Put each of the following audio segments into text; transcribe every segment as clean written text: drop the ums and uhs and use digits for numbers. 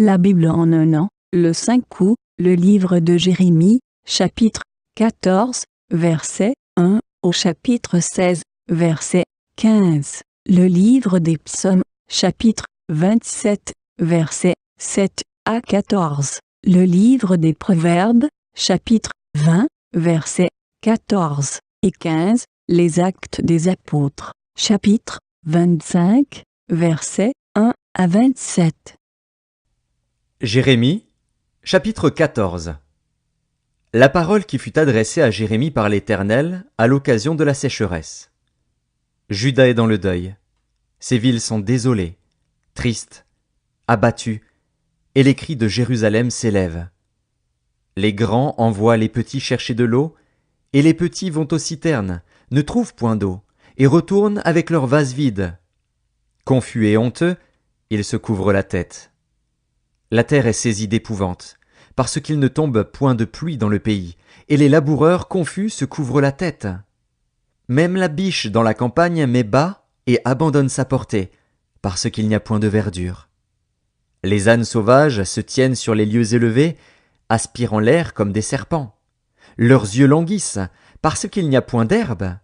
La Bible en un an, le 5 août, le livre de Jérémie, chapitre 14, verset 1 au chapitre 16, verset 15. Le livre des psaumes, chapitre 27, verset 7 à 14. Le livre des proverbes, chapitre 20, verset 14 et 15. Les actes des apôtres, chapitre 25, verset 1 à 27. Jérémie, chapitre 14. La parole qui fut adressée à Jérémie par l'Éternel à l'occasion de la sécheresse. Juda est dans le deuil. Ses villes sont désolées, tristes, abattues, et les cris de Jérusalem s'élèvent. Les grands envoient les petits chercher de l'eau, et les petits vont aux citernes, ne trouvent point d'eau, et retournent avec leurs vases vides. Confus et honteux, ils se couvrent la tête. La terre est saisie d'épouvante, parce qu'il ne tombe point de pluie dans le pays, et les laboureurs confus se couvrent la tête. Même la biche dans la campagne met bas et abandonne sa portée, parce qu'il n'y a point de verdure. Les ânes sauvages se tiennent sur les lieux élevés, aspirant l'air comme des serpents. Leurs yeux languissent, parce qu'il n'y a point d'herbe.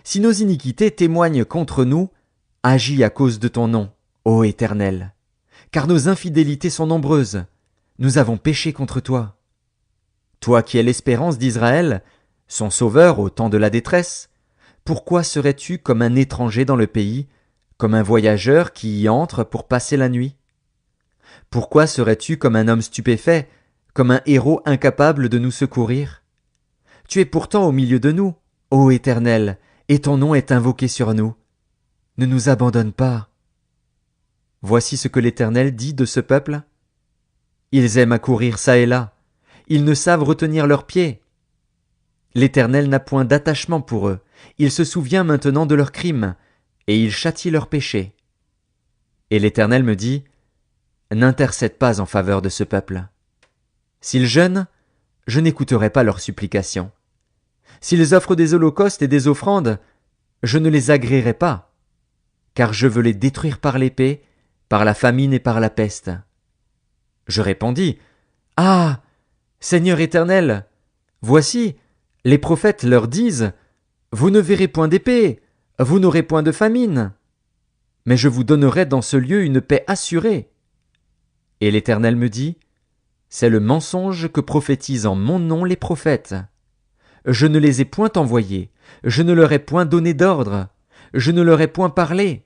Si nos iniquités témoignent contre nous, agis à cause de ton nom, ô Éternel. Car nos infidélités sont nombreuses, nous avons péché contre toi. Toi qui es l'espérance d'Israël, son sauveur au temps de la détresse, pourquoi serais-tu comme un étranger dans le pays, comme un voyageur qui y entre pour passer la nuit? Pourquoi serais-tu comme un homme stupéfait, comme un héros incapable de nous secourir? Tu es pourtant au milieu de nous, ô Éternel, et ton nom est invoqué sur nous. Ne nous abandonne pas. Voici ce que l'Éternel dit de ce peuple. Ils aiment à courir çà et là, ils ne savent retenir leurs pieds. L'Éternel n'a point d'attachement pour eux, il se souvient maintenant de leurs crimes, et il châtie leurs péchés. Et l'Éternel me dit, n'intercède pas en faveur de ce peuple. S'ils jeûnent, je n'écouterai pas leurs supplications. S'ils offrent des holocaustes et des offrandes, je ne les agréerai pas, car je veux les détruire par l'épée, par la famine et par la peste. Je répondis, ah, Seigneur Éternel, voici, les prophètes leur disent, vous ne verrez point d'épée, vous n'aurez point de famine. Mais je vous donnerai dans ce lieu une paix assurée. Et l'Éternel me dit, c'est le mensonge que prophétisent en mon nom les prophètes. Je ne les ai point envoyés, je ne leur ai point donné d'ordre, je ne leur ai point parlé.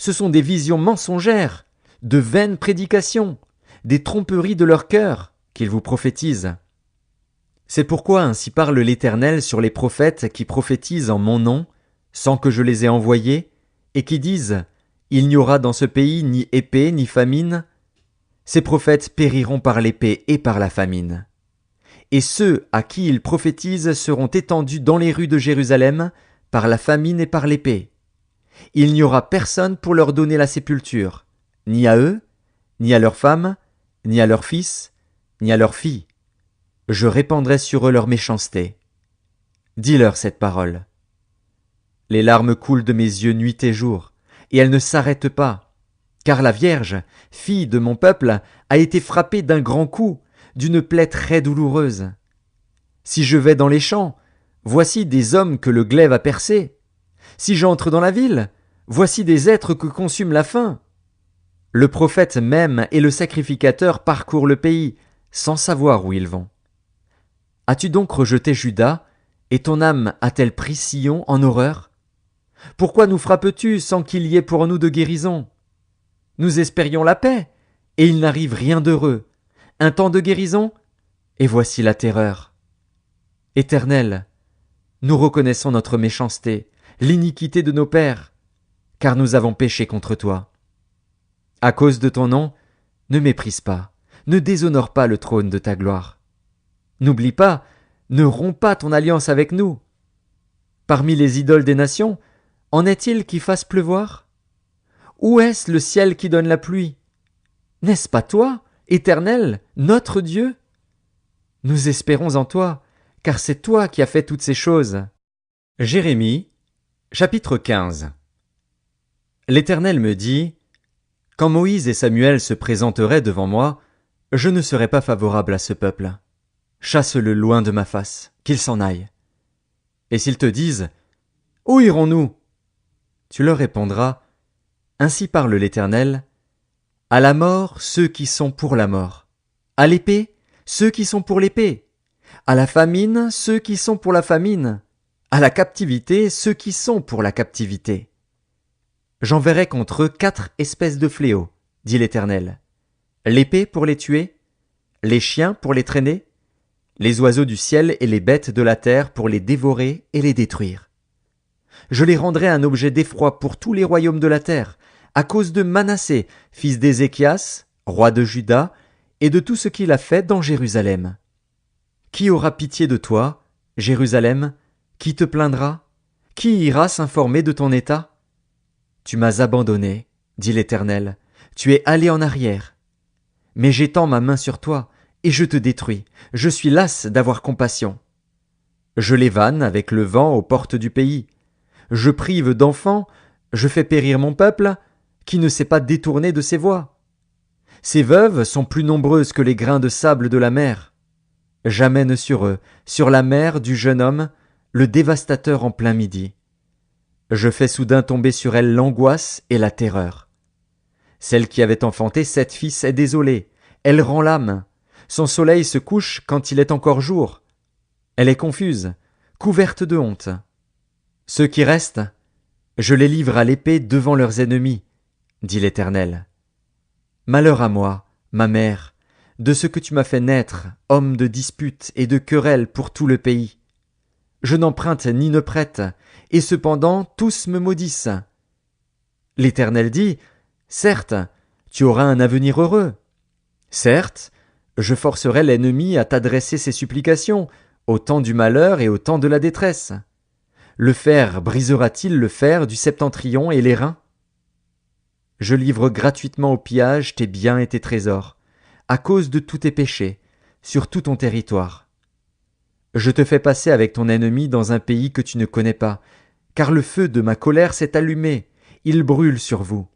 Ce sont des visions mensongères, de vaines prédications, des tromperies de leur cœur qu'ils vous prophétisent. C'est pourquoi ainsi parle l'Éternel sur les prophètes qui prophétisent en mon nom, sans que je les ai envoyés, et qui disent « Il n'y aura dans ce pays ni épée ni famine ». Ces prophètes périront par l'épée et par la famine. Et ceux à qui ils prophétisent seront étendus dans les rues de Jérusalem par la famine et par l'épée. Il n'y aura personne pour leur donner la sépulture, ni à eux, ni à leurs femmes, ni à leurs fils, ni à leurs filles. Je répandrai sur eux leur méchanceté. Dis-leur cette parole. Les larmes coulent de mes yeux nuit et jour, et elles ne s'arrêtent pas, car la Vierge, fille de mon peuple, a été frappée d'un grand coup, d'une plaie très douloureuse. Si je vais dans les champs, voici des hommes que le glaive a percés. Si j'entre dans la ville, voici des êtres que consume la faim. Le prophète même et le sacrificateur parcourent le pays, sans savoir où ils vont. As-tu donc rejeté Juda, et ton âme a-t-elle pris Sion en horreur? Pourquoi nous frappes-tu sans qu'il y ait pour nous de guérison? Nous espérions la paix, et il n'arrive rien d'heureux. Un temps de guérison, et voici la terreur. Éternel, nous reconnaissons notre méchanceté, l'iniquité de nos pères, car nous avons péché contre toi. À cause de ton nom, ne méprise pas, ne déshonore pas le trône de ta gloire. N'oublie pas, ne romps pas ton alliance avec nous. Parmi les idoles des nations, en est-il qui fassent pleuvoir? Où est-ce le ciel qui donne la pluie? N'est-ce pas toi, Éternel, notre Dieu? Nous espérons en toi, car c'est toi qui as fait toutes ces choses. Jérémie, chapitre 15. L'Éternel me dit, Quand Moïse et Samuel se présenteraient devant moi, je ne serais pas favorable à ce peuple. Chasse-le loin de ma face, qu'il s'en aille. Et s'ils te disent, où irons-nous? Tu leur répondras, ainsi parle l'Éternel, à la mort ceux qui sont pour la mort, à l'épée ceux qui sont pour l'épée, à la famine ceux qui sont pour la famine, à la captivité ceux qui sont pour la captivité. J'enverrai contre eux 4 espèces de fléaux, dit l'Éternel. L'épée pour les tuer, les chiens pour les traîner, les oiseaux du ciel et les bêtes de la terre pour les dévorer et les détruire. Je les rendrai un objet d'effroi pour tous les royaumes de la terre, à cause de Manassé, fils d'Ézéchias, roi de Juda, et de tout ce qu'il a fait dans Jérusalem. Qui aura pitié de toi, Jérusalem? Qui te plaindra? Qui ira s'informer de ton état? Tu m'as abandonné, dit l'Éternel, tu es allé en arrière. Mais j'étends ma main sur toi, et je te détruis, je suis las d'avoir compassion. Je les vanne avec le vent aux portes du pays. Je prive d'enfants, je fais périr mon peuple, qui ne s'est pas détourné de ses voies. Ces veuves sont plus nombreuses que les grains de sable de la mer. J'amène sur eux, sur la mer du jeune homme, le dévastateur en plein midi. Je fais soudain tomber sur elle l'angoisse et la terreur. Celle qui avait enfanté 7 fils est désolée, elle rend l'âme. Son soleil se couche quand il est encore jour. Elle est confuse, couverte de honte. Ceux qui restent, je les livre à l'épée devant leurs ennemis, dit l'Éternel. Malheur à moi, ma mère, de ce que tu m'as fait naître, homme de disputes et de querelles pour tout le pays. Je n'emprunte ni ne prête, et cependant tous me maudissent. L'Éternel dit, certes, tu auras un avenir heureux. Certes, je forcerai l'ennemi à t'adresser ses supplications, au temps du malheur et au temps de la détresse. Le fer brisera-t-il le fer du septentrion et l'airain? Je livre gratuitement au pillage tes biens et tes trésors, à cause de tous tes péchés, sur tout ton territoire. Je te fais passer avec ton ennemi dans un pays que tu ne connais pas, car le feu de ma colère s'est allumé, il brûle sur vous.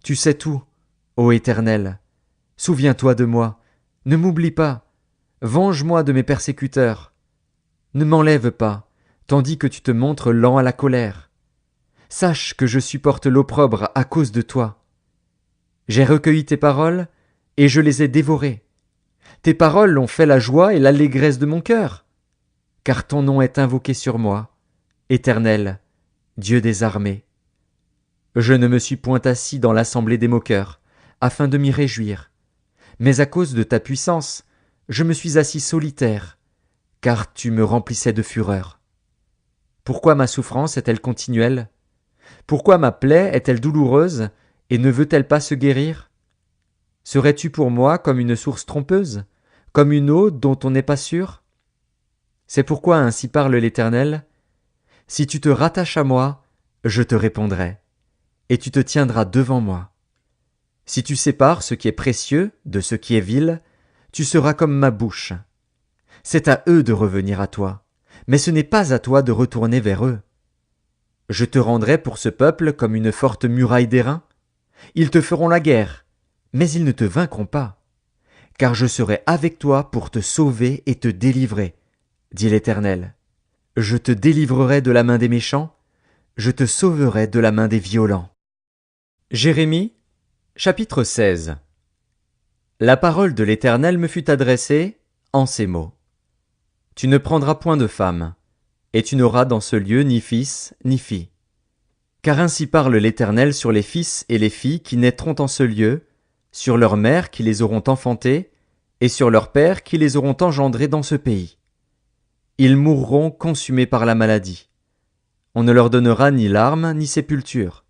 Tu sais tout, ô Éternel. Souviens-toi de moi, ne m'oublie pas, venge-moi de mes persécuteurs. Ne m'enlève pas, tandis que tu te montres lent à la colère. Sache que je supporte l'opprobre à cause de toi. J'ai recueilli tes paroles, et je les ai dévorées. Tes paroles ont fait la joie et l'allégresse de mon cœur. Car ton nom est invoqué sur moi, Éternel, Dieu des armées. Je ne me suis point assis dans l'assemblée des moqueurs, afin de m'y réjouir. Mais à cause de ta puissance, je me suis assis solitaire, car tu me remplissais de fureur. Pourquoi ma souffrance est-elle continuelle? Pourquoi ma plaie est-elle douloureuse, et ne veut-elle pas se guérir? Serais-tu pour moi comme une source trompeuse, comme une eau dont on n'est pas sûr? C'est pourquoi ainsi parle l'Éternel. Si tu te rattaches à moi, je te répondrai, et tu te tiendras devant moi. Si tu sépares ce qui est précieux de ce qui est vil, tu seras comme ma bouche. C'est à eux de revenir à toi, mais ce n'est pas à toi de retourner vers eux. Je te rendrai pour ce peuple comme une forte muraille d'airain. Ils te feront la guerre, mais ils ne te vaincront pas, car je serai avec toi pour te sauver et te délivrer, dit l'Éternel. Je te délivrerai de la main des méchants, je te sauverai de la main des violents. Jérémie, chapitre 16. La parole de l'Éternel me fut adressée en ces mots. Tu ne prendras point de femme, et tu n'auras dans ce lieu ni fils ni fille. Car ainsi parle l'Éternel sur les fils et les filles qui naîtront en ce lieu, sur leurs mères qui les auront enfantés, et sur leurs pères qui les auront engendrés dans ce pays. Ils mourront consumés par la maladie. On ne leur donnera ni larmes ni sépulture.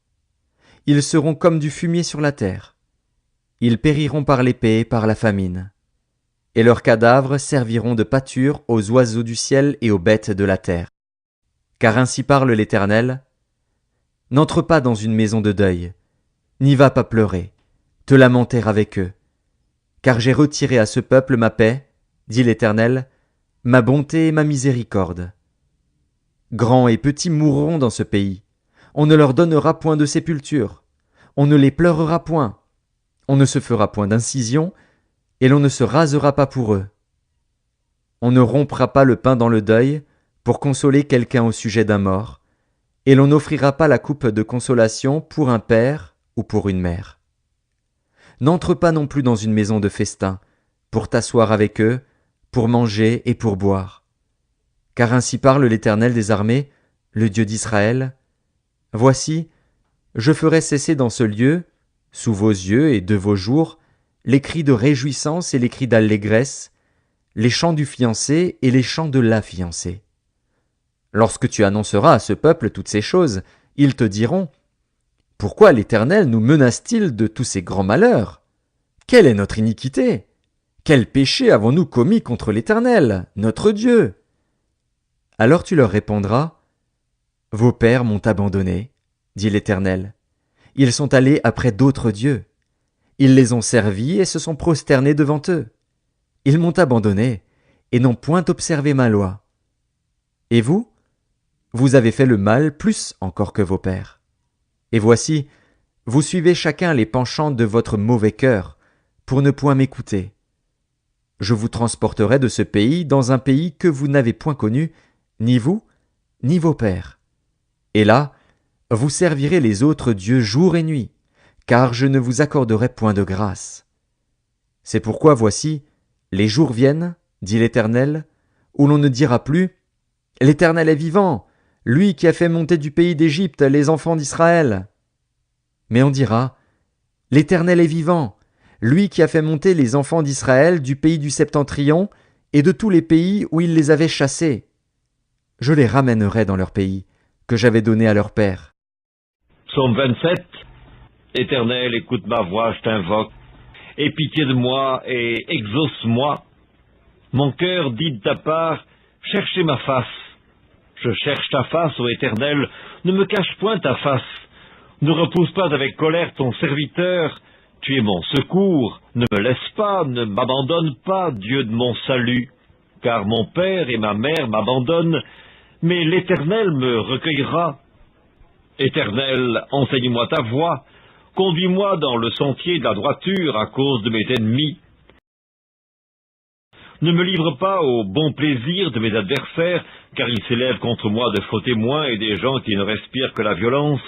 Ils seront comme du fumier sur la terre. Ils périront par l'épée et par la famine. Et leurs cadavres serviront de pâture aux oiseaux du ciel et aux bêtes de la terre. Car ainsi parle l'Éternel. N'entre pas dans une maison de deuil, n'y va pas pleurer, te lamenter avec eux. Car j'ai retiré à ce peuple ma paix, dit l'Éternel, ma bonté et ma miséricorde. Grands et petits mourront dans ce pays. On ne leur donnera point de sépulture. On ne les pleurera point. On ne se fera point d'incision, et l'on ne se rasera pas pour eux. On ne rompra pas le pain dans le deuil, pour consoler quelqu'un au sujet d'un mort, et l'on n'offrira pas la coupe de consolation pour un père ou pour une mère. N'entre pas non plus dans une maison de festin, pour t'asseoir avec eux, pour manger et pour boire. Car ainsi parle l'Éternel des armées, le Dieu d'Israël. Voici, je ferai cesser dans ce lieu, sous vos yeux et de vos jours, les cris de réjouissance et les cris d'allégresse, les chants du fiancé et les chants de la fiancée. Lorsque tu annonceras à ce peuple toutes ces choses, ils te diront: Pourquoi l'Éternel nous menace-t-il de tous ces grands malheurs? Quelle est notre iniquité? Quel péché avons-nous commis contre l'Éternel, notre Dieu? Alors tu leur répondras: Vos pères m'ont abandonné, dit l'Éternel. Ils sont allés après d'autres dieux. Ils les ont servis et se sont prosternés devant eux. Ils m'ont abandonné et n'ont point observé ma loi. Et vous? Vous avez fait le mal plus encore que vos pères. Et voici, vous suivez chacun les penchants de votre mauvais cœur, pour ne point m'écouter. Je vous transporterai de ce pays dans un pays que vous n'avez point connu, ni vous, ni vos pères. Et là, vous servirez les autres dieux jour et nuit, car je ne vous accorderai point de grâce. C'est pourquoi voici, les jours viennent, dit l'Éternel, où l'on ne dira plus: L'Éternel est vivant, lui qui a fait monter du pays d'Égypte les enfants d'Israël. Mais on dira: L'Éternel est vivant, lui qui a fait monter les enfants d'Israël du pays du Septentrion et de tous les pays où il les avait chassés. Je les ramènerai dans leur pays, que j'avais donné à leur père. Psaume 27. Éternel, écoute ma voix, je t'invoque. Aie pitié de moi et exauce-moi. Mon cœur dit de ta part: cherchez ma face. Je cherche ta face, ô Éternel, ne me cache point ta face. Ne repousse pas avec colère ton serviteur. Tu es mon secours. Ne me laisse pas, ne m'abandonne pas, Dieu de mon salut. Car mon père et ma mère m'abandonnent, mais l'Éternel me recueillera. Éternel, enseigne-moi ta voie. Conduis-moi dans le sentier de la droiture à cause de mes ennemis. Ne me livre pas au bon plaisir de mes adversaires, car ils s'élèvent contre moi de faux témoins et des gens qui ne respirent que la violence.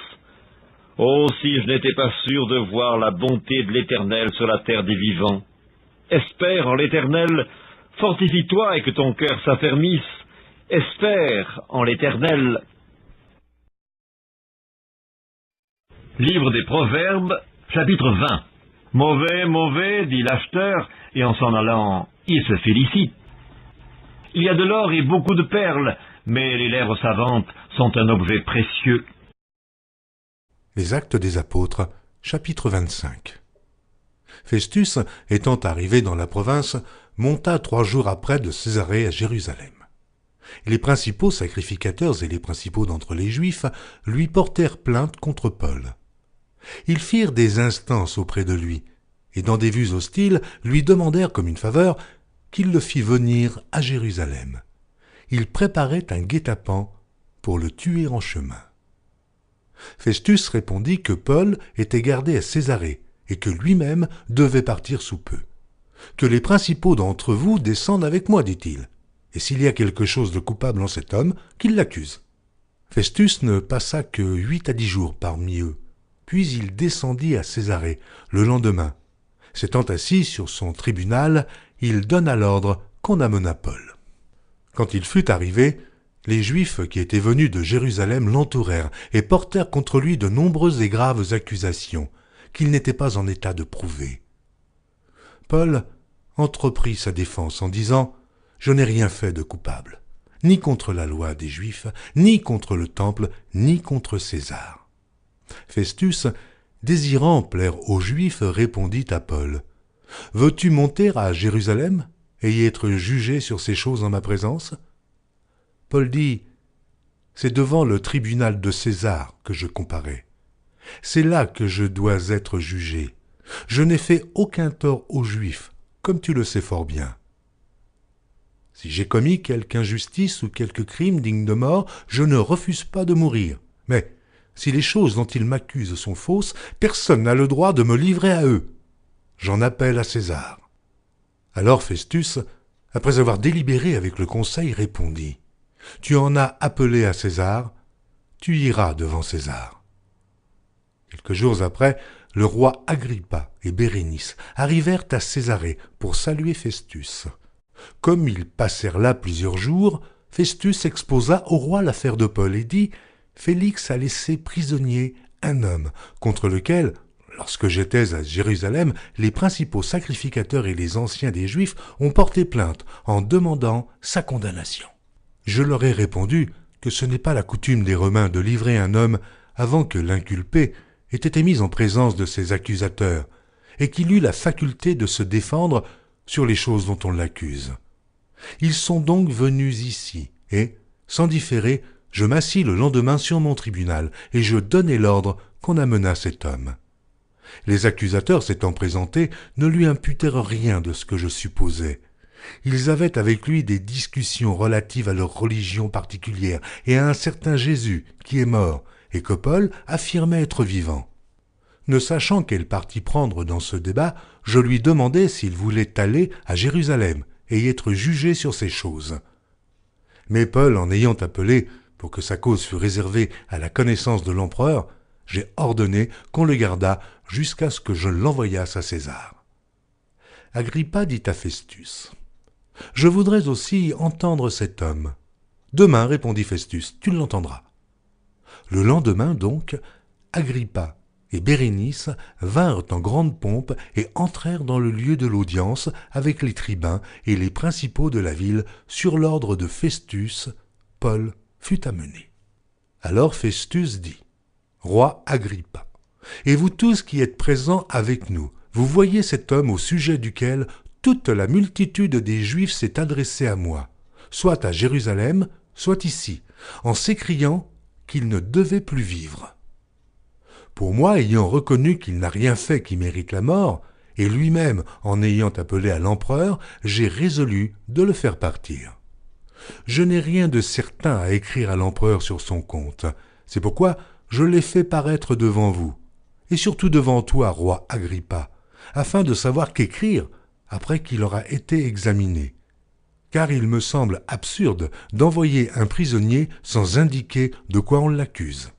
Oh, si je n'étais pas sûr de voir la bonté de l'Éternel sur la terre des vivants. Espère en l'Éternel, fortifie-toi et que ton cœur s'affermisse. Espère en l'Éternel. Livre des Proverbes, chapitre 20. Mauvais, mauvais, dit l'acheteur, et en s'en allant, il se félicite. Il y a de l'or et beaucoup de perles, mais les lèvres savantes sont un objet précieux. Les Actes des Apôtres, chapitre 25. Festus, étant arrivé dans la province, monta 3 jours après de Césarée à Jérusalem. Les principaux sacrificateurs et les principaux d'entre les Juifs lui portèrent plainte contre Paul. Ils firent des instances auprès de lui, et dans des vues hostiles lui demandèrent comme une faveur qu'il le fît venir à Jérusalem. Ils préparaient un guet-apens pour le tuer en chemin. Festus répondit que Paul était gardé à Césarée et que lui-même devait partir sous peu. Que les principaux d'entre vous descendent avec moi, dit-il, et s'il y a quelque chose de coupable en cet homme, qu'il l'accuse. Festus ne passa que 8 à 10 jours parmi eux, puis il descendit à Césarée le lendemain. S'étant assis sur son tribunal, il donna l'ordre qu'on amenât Paul. Quand il fut arrivé, les Juifs qui étaient venus de Jérusalem l'entourèrent et portèrent contre lui de nombreuses et graves accusations qu'il n'était pas en état de prouver. Paul entreprit sa défense en disant: « Je n'ai rien fait de coupable, ni contre la loi des Juifs, ni contre le temple, ni contre César. » Festus, désirant plaire aux Juifs, répondit à Paul: « Veux-tu monter à Jérusalem et y être jugé sur ces choses en ma présence ?» Paul dit: « C'est devant le tribunal de César que je comparais. C'est là que je dois être jugé. Je n'ai fait aucun tort aux Juifs, comme tu le sais fort bien. Si j'ai commis quelque injustice ou quelque crime digne de mort, je ne refuse pas de mourir. Mais si les choses dont ils m'accusent sont fausses, personne n'a le droit de me livrer à eux. j'en appelle à César. » Alors Festus, après avoir délibéré avec le conseil, répondit, « Tu en as appelé à César, tu iras devant César. » Quelques jours après, le roi Agrippa et Bérénice arrivèrent à Césarée pour saluer Festus. Comme ils passèrent là plusieurs jours, Festus exposa au roi l'affaire de Paul et dit « Félix a laissé prisonnier un homme contre lequel, lorsque j'étais à Jérusalem, les principaux sacrificateurs et les anciens des Juifs ont porté plainte en demandant sa condamnation. Je leur ai répondu que ce n'est pas la coutume des Romains de livrer un homme avant que l'inculpé ait été mis en présence de ses accusateurs et qu'il eût la faculté de se défendre sur les choses dont on l'accuse. Ils sont donc venus ici, et, sans différer, je m'assis le lendemain sur mon tribunal, et je donnai l'ordre qu'on amenât cet homme. Les accusateurs s'étant présentés ne lui imputèrent rien de ce que je supposais. Ils avaient avec lui des discussions relatives à leur religion particulière et à un certain Jésus qui est mort, et que Paul affirmait être vivant. Ne sachant quel parti prendre dans ce débat, je lui demandai s'il voulait aller à Jérusalem et y être jugé sur ces choses. Mais Paul, en ayant appelé, pour que sa cause fût réservée à la connaissance de l'empereur, j'ai ordonné qu'on le gardât jusqu'à ce que je l'envoyasse à César. Agrippa dit à Festus, « Je voudrais aussi entendre cet homme. »« Demain, répondit Festus, tu l'entendras. » Le lendemain donc, Agrippa et Bérénice vinrent en grande pompe et entrèrent dans le lieu de l'audience avec les tribuns et les principaux de la ville sur l'ordre de Festus. Paul fut amené. Alors Festus dit, « Roi Agrippa, et vous tous qui êtes présents avec nous, vous voyez cet homme au sujet duquel toute la multitude des Juifs s'est adressée à moi, soit à Jérusalem, soit ici, en s'écriant qu'il ne devait plus vivre. Pour moi, ayant reconnu qu'il n'a rien fait qui mérite la mort, et lui-même en ayant appelé à l'empereur, j'ai résolu de le faire partir. Je n'ai rien de certain à écrire à l'empereur sur son compte, c'est pourquoi je l'ai fait paraître devant vous, et surtout devant toi, roi Agrippa, afin de savoir qu'écrire après qu'il aura été examiné. Car il me semble absurde d'envoyer un prisonnier sans indiquer de quoi on l'accuse. »